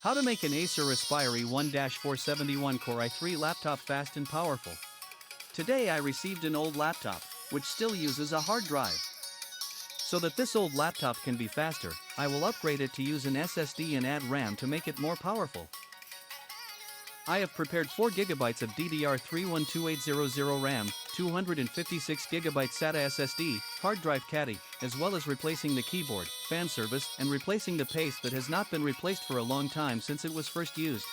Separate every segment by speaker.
Speaker 1: How to make an Acer Aspire 1-471 Core i3 laptop fast and powerful. Today I received an old laptop, which still uses a hard drive. So that this old laptop can be faster, I will upgrade it to use an SSD and add RAM to make it more powerful. I have prepared 4GB of DDR3 RAM, 256GB SATA SSD, hard drive caddy, as well as replacing the keyboard, fan service, and replacing the paste that has not been replaced for a long time since it was first used.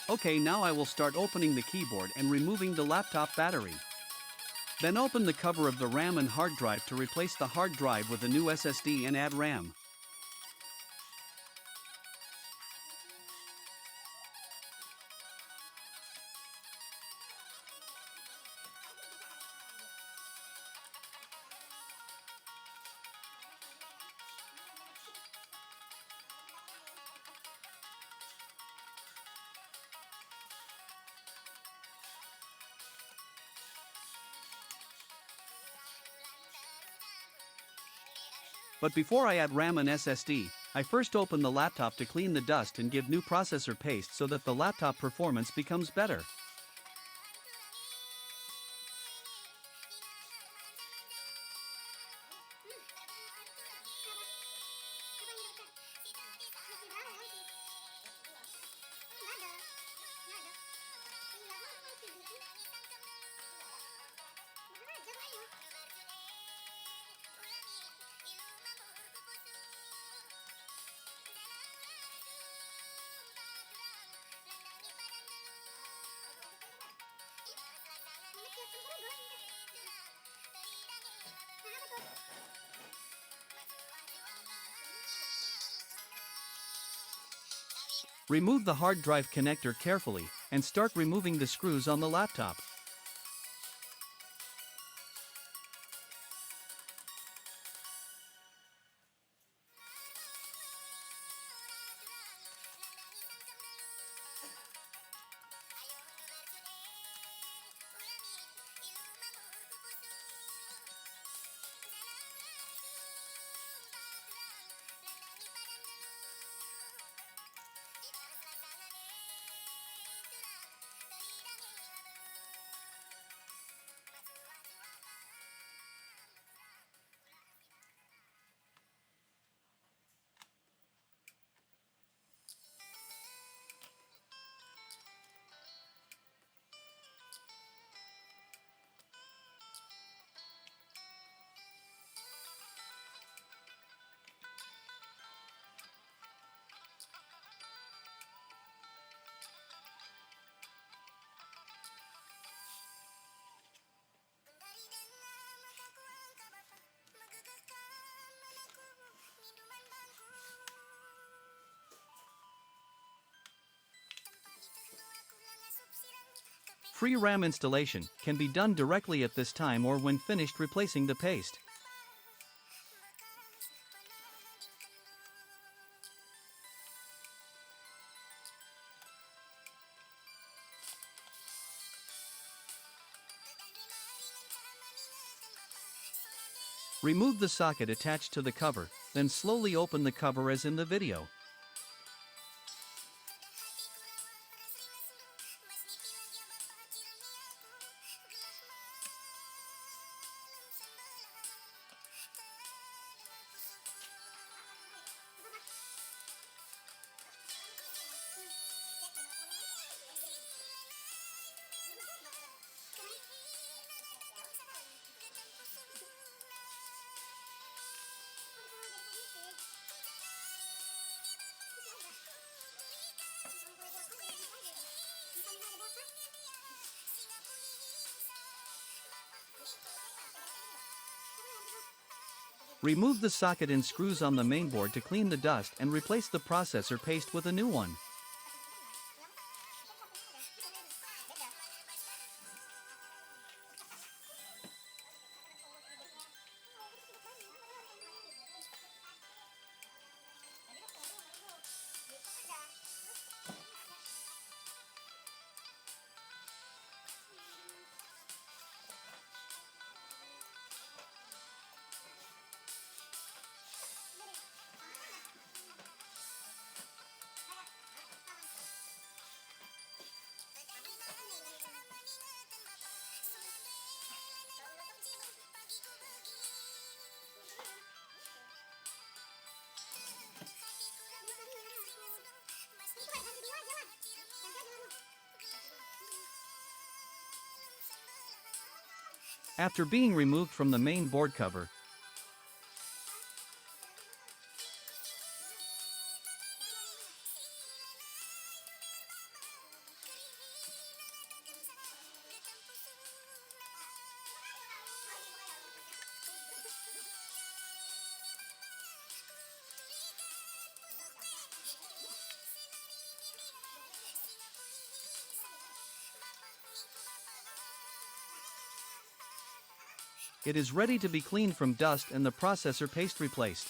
Speaker 1: Okay, now I will start opening the keyboard and removing the laptop battery. Then open the cover of the RAM and hard drive to replace the hard drive with a new SSD and add RAM. But before I add RAM and SSD, I first open the laptop to clean the dust and give new processor paste so that the laptop performance becomes better. Remove the hard drive connector carefully, and start removing the screws on the laptop. Free RAM installation can be done directly at this time or when finished replacing the paste. Remove the socket attached to the cover, then slowly open the cover as in the video. Remove the socket and screws on the mainboard to clean the dust and replace the processor paste with a new one. After being removed from the main board cover, it is ready to be cleaned from dust and the processor paste replaced.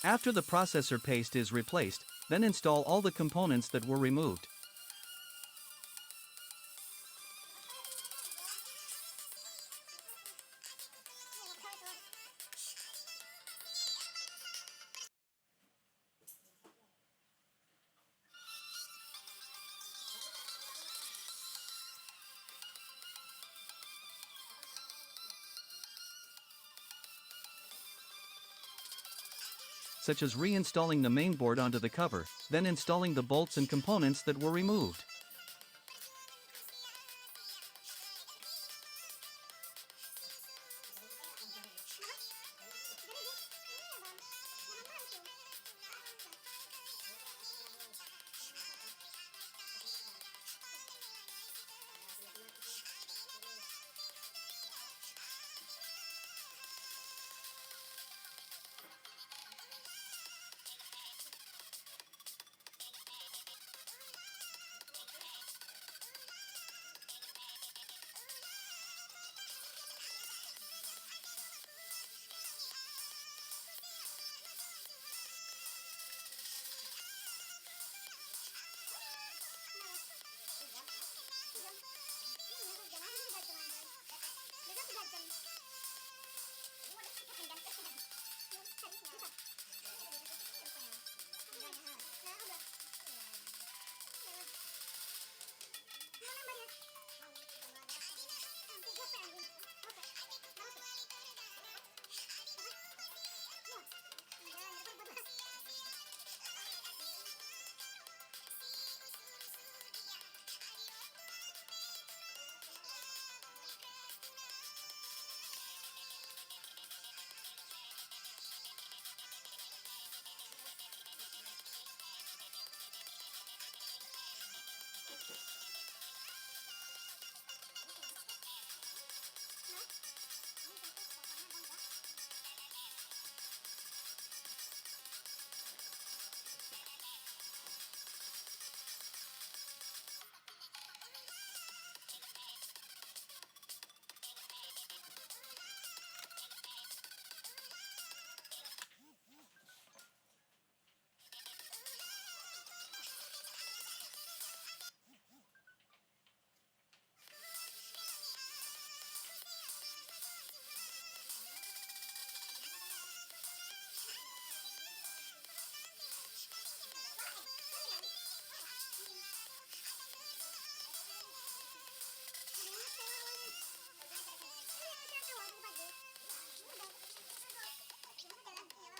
Speaker 1: After the processor paste is replaced, then install all the components that were removed. Such as reinstalling the mainboard onto the cover, then installing the bolts and components that were removed.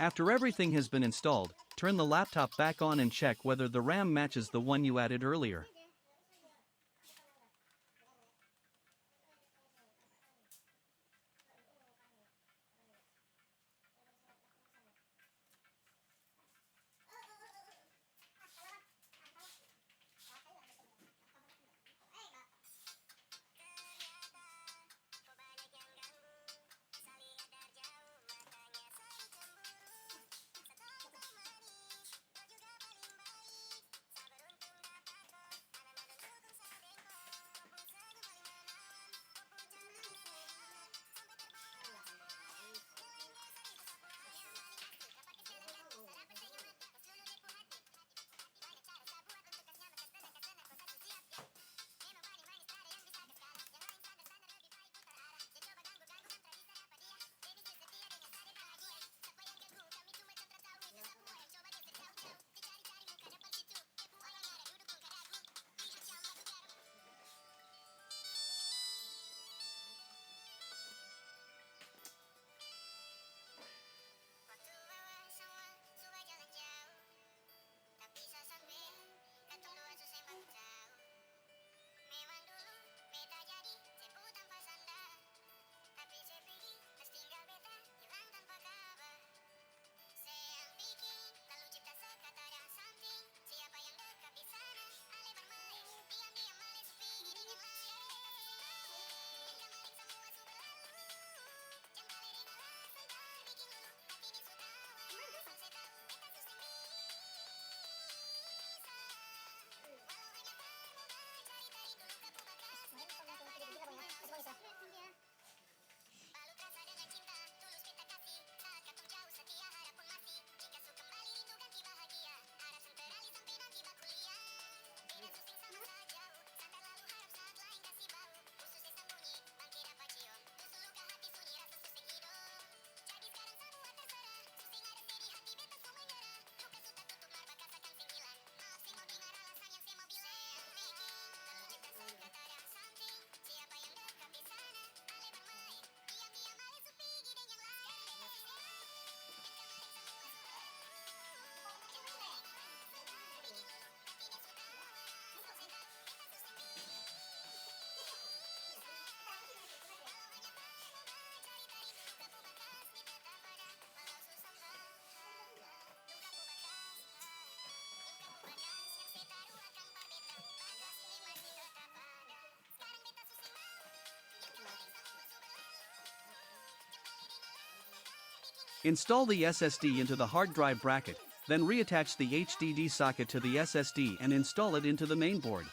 Speaker 1: After everything has been installed, turn the laptop back on and check whether the RAM matches the one you added earlier. Install the SSD into the hard drive bracket, then reattach the HDD socket to the SSD and install it into the mainboard.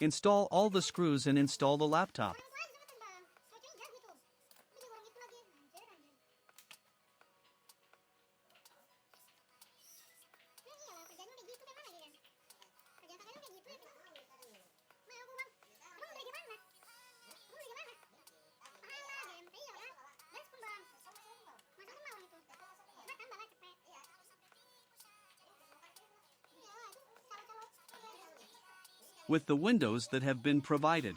Speaker 1: Install all the screws and install the laptop. With the windows that have been provided,